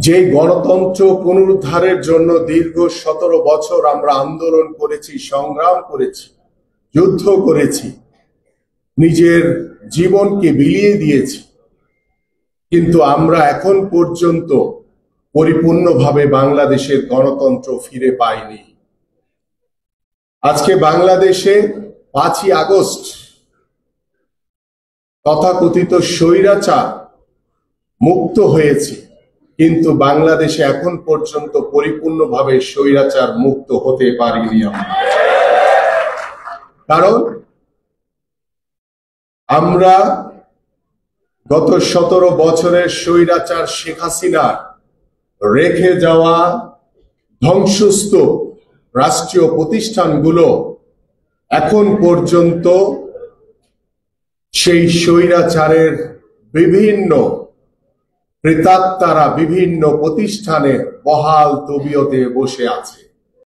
যে গণতন্ত্র পুনরুদ্ধারের জন্য দীর্ঘ 17 বছর আমরা আন্দোলন করেছি, সংগ্রাম করেছি, যুদ্ধ করেছি, নিজের জীবনকে বিলিয়ে দিয়েছি, কিন্তু আমরা এখন পর্যন্ত পরিপূর্ণভাবে বাংলাদেশের গণতন্ত্র ফিরে পাইনি। আজকে বাংলাদেশে 5ই আগস্ট তথাকথিত স্বৈরাচার মুক্ত হয়েছে, কিন্তু বাংলাদেশে এখন পর্যন্ত পরিপূর্ণভাবে স্বৈরাচার মুক্ত হতে পারিনি আমরা। কারণ আমরা গত 17 বছরের স্বৈরাচার শেখ হাসিনার রেখে যাওয়া ধ্বংসস্তূপ রাষ্ট্রীয় প্রতিষ্ঠানগুলো এখন পর্যন্ত সেই স্বৈরাচারের বিভিন্ন প্রেতাত্মারা বিভিন্ন প্রতিষ্ঠানে বহাল তবিয়তে বসে আছে।